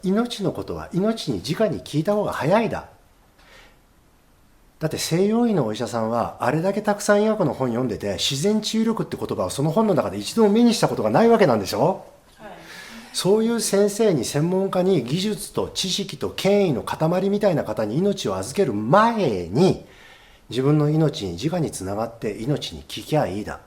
命のことは命に直に聞いた方が早いだ。だって西洋医のお医者さんはあれだけたくさん医学の本読んでて、自然治癒力って言葉をその本の中で一度も目にしたことがないわけなんでしょ。そういう先生に、専門家に、技術と知識と権威の塊みたいな方に命を預ける前に、自分の命に直につながって命に聞きゃいいだ。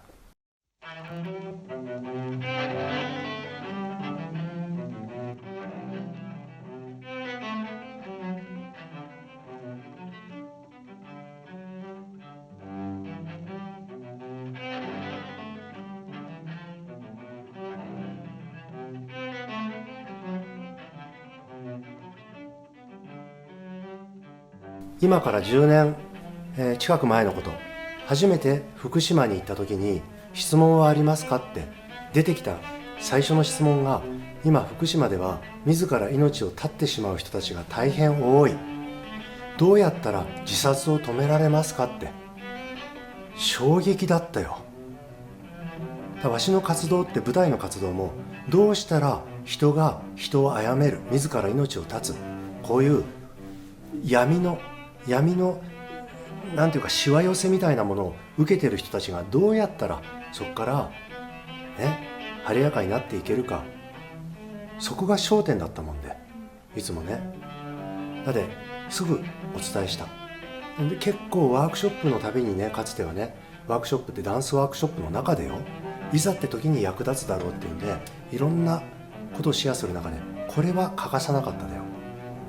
今から10年、近く前のこと、初めて福島に行った時に、質問はありますかって出てきた最初の質問が、今福島では自ら命を絶ってしまう人たちが大変多い、どうやったら自殺を止められますかって。衝撃だったよ。わしの活動って、舞台の活動も、どうしたら人が人を殺める、自ら命を絶つ、こういう闇のなんていうか、しわ寄せみたいなものを受けてる人たちがどうやったらそこからね、晴れやかになっていけるか、そこが焦点だったもんで、いつもね。だってすぐお伝えした。で結構ワークショップのたびにね、かつてはね、ワークショップってダンスワークショップの中でよ、いざって時に役立つだろうっていうんで、いろんなことをシェアする中で、これは欠かさなかっただよ。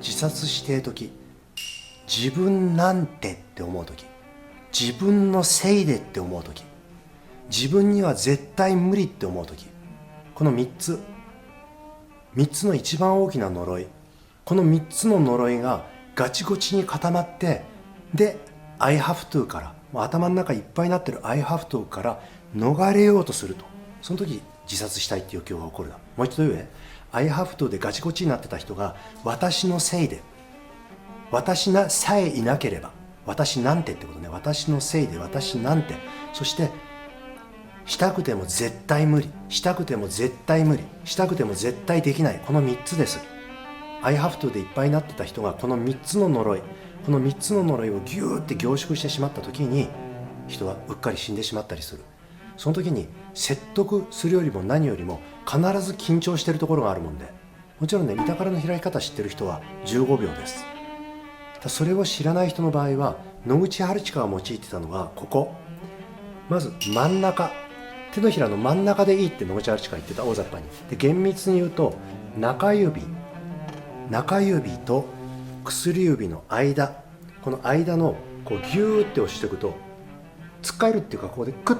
自殺して時、自分なんてって思う時、自分のせいでって思う時、自分には絶対無理って思う時、この3つの一番大きな呪い、この3つの呪いがガチゴチに固まって、で I have to から、もう頭の中いっぱいになってる I have to から逃れようとすると、その時自殺したいっていう欲求が起こるだ。もう一度言うね。 I have to でガチゴチになってた人が、私のせいで、私さえいなければ、私なんてってことね。私のせいで、私なんて、そしてしたくても絶対無理、したくても絶対無理、したくても絶対できない、この3つです。 I have to でいっぱいになってた人が、この3つの呪い、この3つの呪いをギューって凝縮してしまった時に、人はうっかり死んでしまったりする。その時に説得するよりも何よりも、必ず緊張してるところがあるもんで、もちろんね、見たからの開き方知ってる人は15秒です。それを知らない人の場合は、野口春近が用いてたのがここ、まず真ん中、手のひらの真ん中でいいって野口春近が言ってた、大雑把に。で厳密に言うと、中指と薬指の間、この間のこうギューって押していくと、つっかえるっていうか、ここでクッ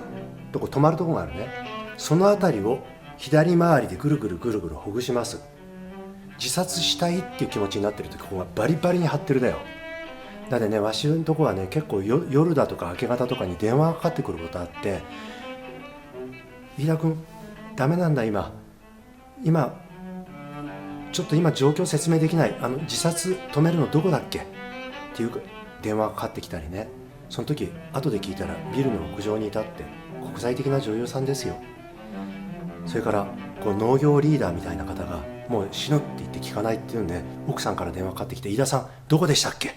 とこう止まるところがあるね。そのあたりを左回りでぐるぐるぐるぐるほぐします。自殺したいっていう気持ちになってると、ここがバリバリに張ってるだよ。だってね、わしのとこはね、結構夜だとか明け方とかに電話がかかってくることあって、飯田君ダメなんだ、今ちょっと今状況説明できない、自殺止めるのどこだっけっていう電話がかかってきたりね。その時後で聞いたら、ビルの屋上にいたって、国際的な女優さんですよ。それからこう農業リーダーみたいな方が、もう死ぬって言って聞かないっていうんで、奥さんから電話かかってきて、飯田さんどこでしたっけ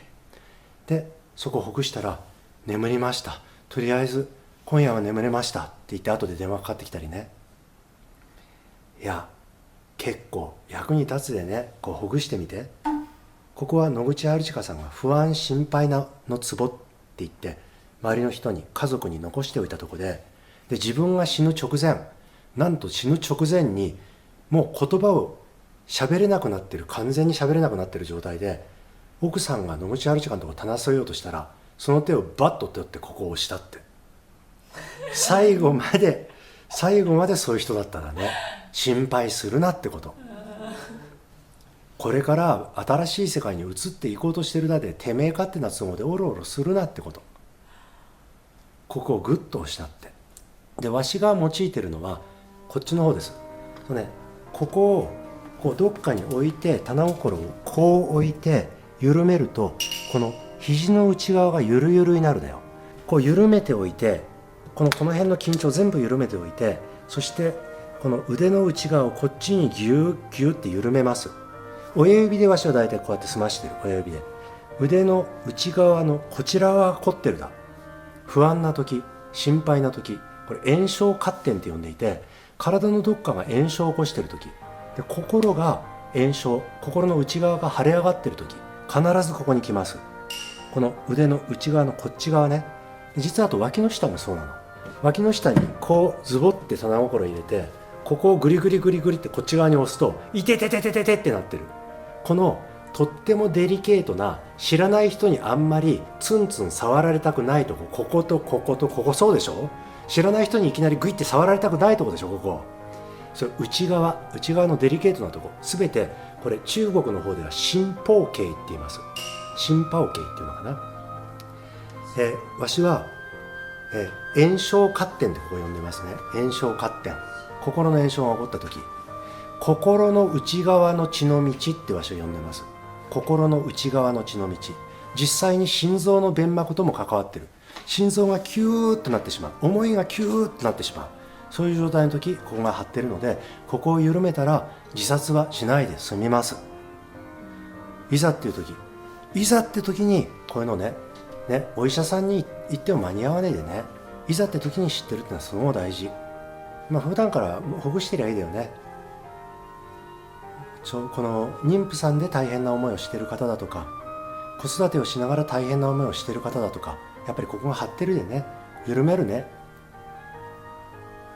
で、そこをほぐしたら、眠りました、とりあえず今夜は眠れましたって言って、後で電話かかってきたりね。いや、結構役に立つでね、こうほぐしてみて。ここは野口春近さんが不安心配のツボって言って、周りの人に、家族に残しておいたとこで、自分が死ぬ直前、なんと死ぬ直前にもう言葉を喋れなくなってる、完全に喋れなくなってる状態で、奥さんが野口春近のところを話そうとしたら、その手をバッと取ってここを押したって。最後までそういう人だったらね、心配するなってこと。これから新しい世界に移っていこうとしてるだで、てめえ勝手な都合でおろおろするなってこと。ここをグッと押したって。で、わしが用いてるのはこっちの方です。そうね、ここをこうどっかに置いて、棚心をこう置いて緩めると、この肘の内側がゆるゆるになるだよ。こう緩めておいて、この辺の緊張全部緩めておいて、そしてこの腕の内側をこっちにギューギューって緩めます。親指でわしは大体こうやって済ましてる。親指で腕の内側のこちらは凝ってるだ。不安な時、心配な時、これ炎症活点って呼んでいて、体のどっかが炎症を起こしてる時で、心が炎症、心の内側が腫れ上がってる時、必ずここに来ます。この腕の内側のこっち側ね。実はあと脇の下もそうなの。脇の下にこうズボって棚心入れて、ここをグリグリグリグリってこっち側に押すと、いててててててってなってる。このとってもデリケートな、知らない人にあんまりツンツン触られたくないとこ、こことこことここ、そうでしょ。知らない人にいきなりグイって触られたくないとこでしょ、ここ。それ内側のデリケートなとこ、すべてこれ中国の方では心包茎って言います。心包茎っていうのかな。わしは、炎症活点ってここ呼んでますね。炎症活点、心の炎症が起こった時、心の内側の血の道ってわしは呼んでます。心の内側の血の道、実際に心臓の弁膜とも関わってる。心臓がキューッとなってしまう、思いがキューッとなってしまう、そういう状態の時、ここが張ってるので、ここを緩めたら自殺はしないで済みます。いざっていう時、いざって時にこういうのね、お医者さんに行っても間に合わないでね、いざって時に知ってるってのはすごい大事。普段からほぐしてりゃいいだよね。この妊婦さんで大変な思いをしている方だとか、子育てをしながら大変な思いをしている方だとか、やっぱりここが張ってるでね、緩めるね。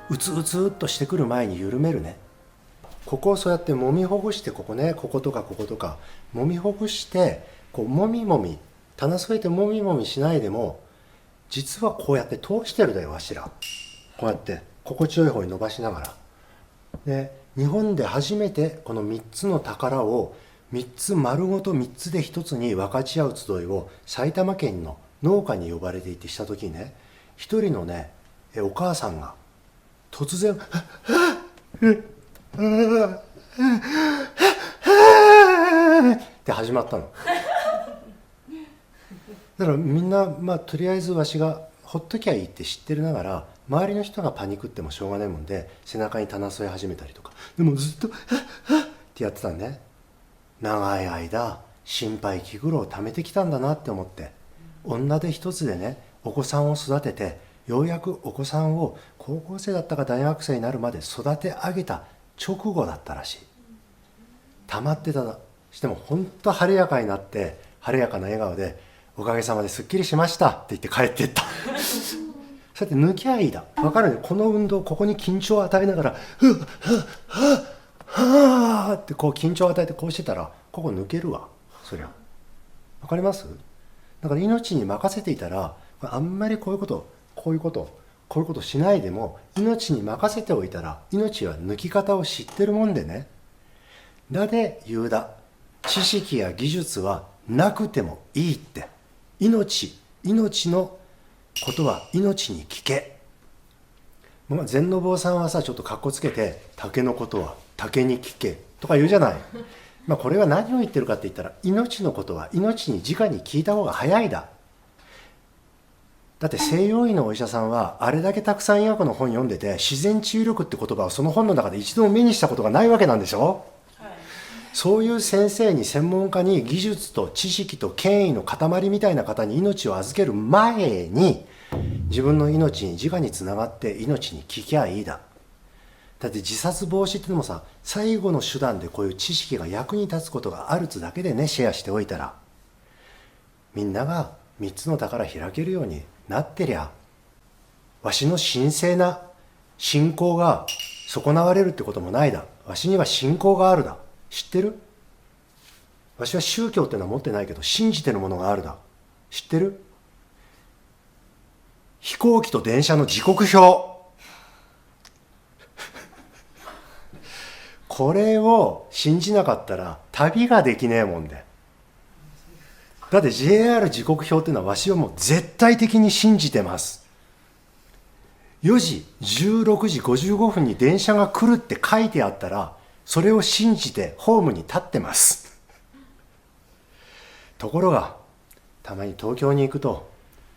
うつうつっとしてくる前に緩めるね。ここをそうやって揉みほぐして、ここね、こことかこことか揉みほぐして、こうもみもみ、棚添えてもみもみしないでも、実はこうやって通してるだよ、わしら。こうやって心地よい方に伸ばしながら。で、日本で初めてこの3つの宝を3つ丸ごと3つで1つに分かち合う集いを埼玉県の農家に呼ばれていてした時にね、一人のね、お母さんが突然って始まったの。だからみんな、とりあえずわしがほっときゃいいって知ってるながら、周りの人がパニクってもしょうがないもんで、背中に棚添え始めたりとか、でもずっとってやってたんね。長い間心配気苦労をためてきたんだなって思って、女手一つでね、お子さんを育てて、ようやくお子さんを高校生だったか大学生になるまで育て上げた直後だったらしい。溜まってた。しても本当晴れやかになって、晴れやかな笑顔で、おかげさまですっきりしましたって言って帰っていったそうやって抜きゃいいだ。分かるね。この運動、ここに緊張を与えながら、はぁってこう緊張を与えてこうしてたら、ここ抜けるわ。そりゃ。分かります？だから命に任せていたら、あんまりこういうことしないでも、命に任せておいたら、命は抜き方を知ってるもんでね。だで言うだ。知識や技術はなくてもいいって。命のことは命に聞け。禅の坊さんはさ、ちょっとかっこつけて、竹のことは竹に聞けとか言うじゃない。これは何を言ってるかって言ったら、命のことは命に直に聞いた方が早いだ。だって西洋医のお医者さんはあれだけたくさん医学の本読んでて、自然治癒力って言葉をその本の中で一度も目にしたことがないわけなんでしょ。そういう先生に、専門家に、技術と知識と権威の塊みたいな方に命を預ける前に、自分の命に直につながって命に聞きゃいいだ。だって自殺防止ってのもさ、最後の手段でこういう知識が役に立つことがあるつだけでね、シェアしておいたら、みんなが3つの宝開けるようになってりゃ、わしの神聖な信仰が損なわれるってこともないだ。わしには信仰があるだ。知ってる？わしは宗教ってのは持ってないけど、信じてるものがあるだ。知ってる？飛行機と電車の時刻表これを信じなかったら旅ができねえもんで。だって JR 時刻表っていうのはわしはもう絶対的に信じてます。4時16時55分に電車が来るって書いてあったら、それを信じてホームに立ってますところが、たまに東京に行くと、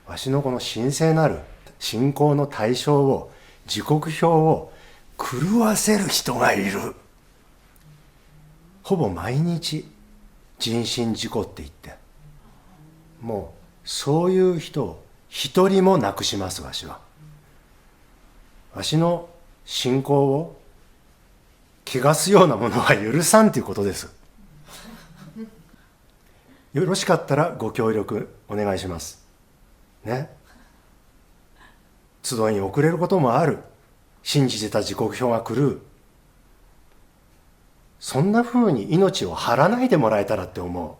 わしのこの神聖なる信仰の対象を、時刻表を狂わせる人がいる。ほぼ毎日人身事故って言って、もうそういう人を一人もなくします。わしはわしの信仰を汚すようなものは許さんということです。よろしかったらご協力お願いしますね。集いに遅れることもある。信じてた時刻表が来る。そんな風に命を張らないでもらえたらって思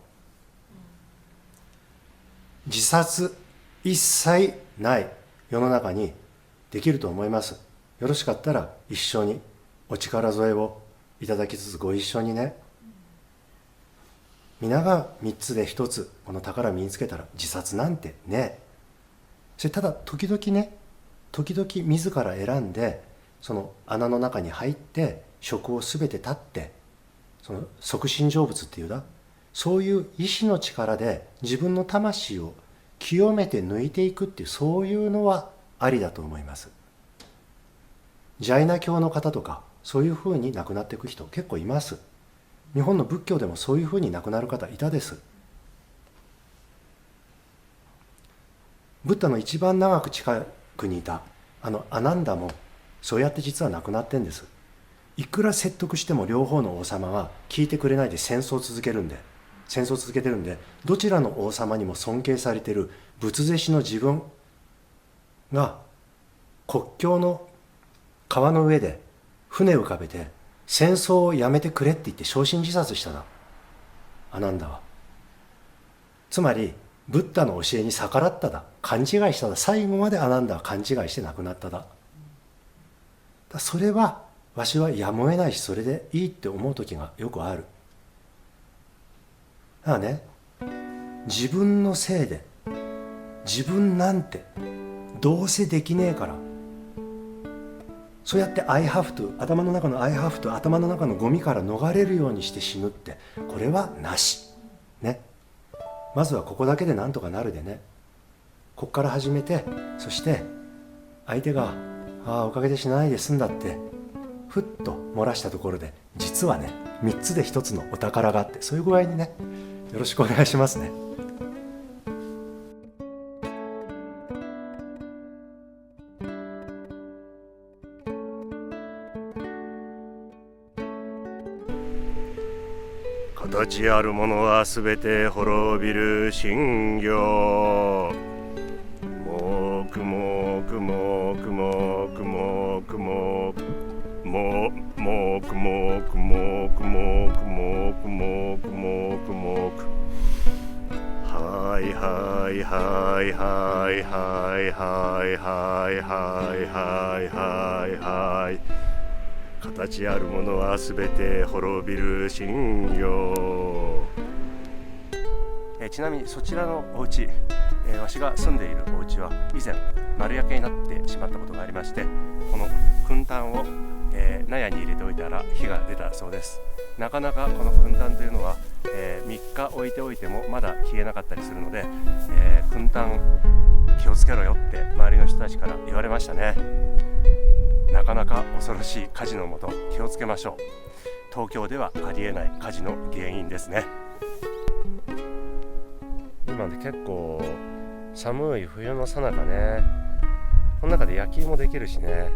う。自殺一切ない世の中にできると思います。よろしかったら一緒にお力添えをいただきつつ、ご一緒にね、皆が3つで1つこの宝身につけたら自殺なんてね。それただ時々自ら選んでその穴の中に入って職を全て絶って、その即身成仏っていうだ、そういう意志の力で自分の魂を清めて抜いていくっていう、そういうのはありだと思います。ジャイナ教の方とかそういうふうに亡くなっていく人結構います。日本の仏教でもそういうふうに亡くなる方いたです。ブッダの一番長く近くにいたアナンダもそうやって実は亡くなってんです。いくら説得しても両方の王様が聞いてくれないで戦争を続けてるんで、どちらの王様にも尊敬されている仏弟子の自分が国境の川の上で船を浮かべて戦争をやめてくれって言って焼身自殺しただ、アナンダは。つまりブッダの教えに逆らっただ、勘違いしただ、最後までアナンダは勘違いして亡くなっただ。それはわしはやむを得ないし、それでいいって思う時がよくある。だからね、自分のせいで自分なんてどうせできねえから、そうやって I have to、 頭の中の I have to、 頭の中のゴミから逃れるようにして死ぬって、これはなしね。まずはここだけでなんとかなるでね、ここから始めて、そして相手がおかげで死なないで済んだってふっと漏らしたところで、実はね3つで1つのお宝があって、そういう具合にね、よろしくお願いしますね。形あるものはすべて滅びる真行。もくもくもくもくもくもくももくもくもくもくもくもくもくもく。はいはいはいはいはいはいはいはいはいはいはい。形あるものはすべて滅びる真行。ちなみにそちらのお家、わしが住んでいるお家は以前丸焼けになってしまったことがありまして、この燻炭を、納屋に入れておいたら火が出たそうです。なかなかこの燻炭というのは、3日置いておいてもまだ消えなかったりするので、燻炭気をつけろよって周りの人たちから言われましたね。なかなか恐ろしい火事のもと気をつけましょう。東京ではありえない火事の原因ですね。今で結構寒い冬の最中ね、この中で焼き芋できるしね、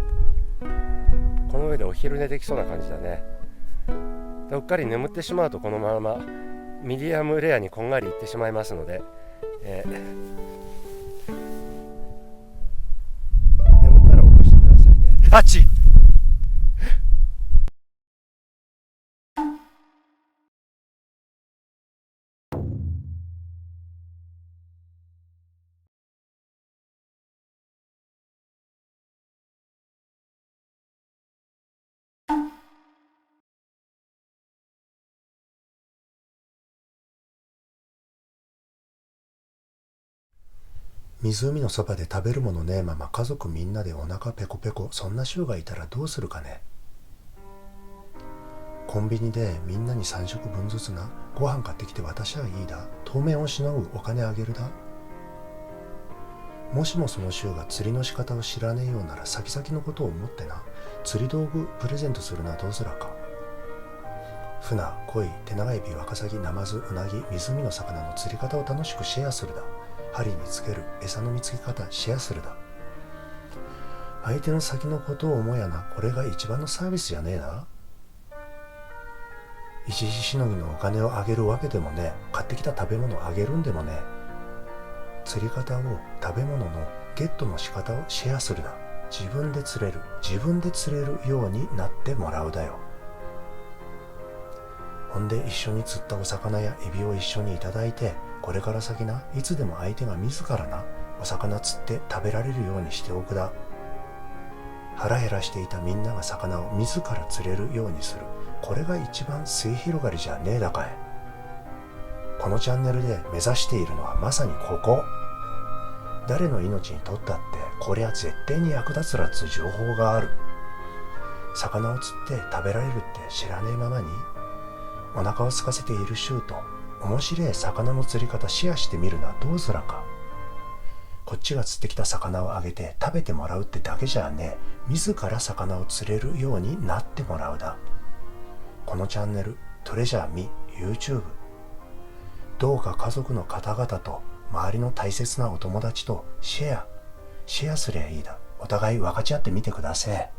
この上でお昼寝できそうな感じだね。うっかり眠ってしまうとこのままミディアムレアにこんがりいってしまいますので、眠ったら起こしてくださいね。あっち湖のそばで食べるものねえまま家族みんなでお腹ペコペコ、そんな衆がいたらどうするかね。コンビニでみんなに3食分ずつな、ご飯買ってきて私はいいだ、当面をしのぐお金あげるだ。もしもその衆が釣りの仕方を知らねえようなら先々のことを思ってな、釣り道具プレゼントするのはどうすらか。船、鯉、手長エビ、ワカサギ、ナマズ、ウナギ、湖の魚の釣り方を楽しくシェアするだ。針につける、餌の見つけ方シェアするだ。相手の先のことを思やな、これが一番のサービスじゃねえな。一時しのぎのお金をあげるわけでもねえ、買ってきた食べ物をあげるんでもねえ。釣り方を、食べ物のゲットの仕方をシェアするだ。自分で釣れるようになってもらうだよ。ほんで一緒に釣ったお魚やエビを一緒にいただいて、これから先な、いつでも相手が自らな、お魚釣って食べられるようにしておくだ。腹減らしていたみんなが魚を自ら釣れるようにする。これが一番末広がりじゃねえだかい。このチャンネルで目指しているのはまさにここ。誰の命にとったって、こりゃ絶対に役立つらつ情報がある。魚を釣って食べられるって知らねえままに、お腹を空かせているシュート、面白い魚の釣り方シェアしてみるのはどうずらか。こっちが釣ってきた魚をあげて食べてもらうってだけじゃねえ、自ら魚を釣れるようになってもらうだ。このチャンネル、トレジャーミ YouTube、どうか家族の方々と周りの大切なお友達とシェアすりゃいいだ。お互い分かち合ってみてください。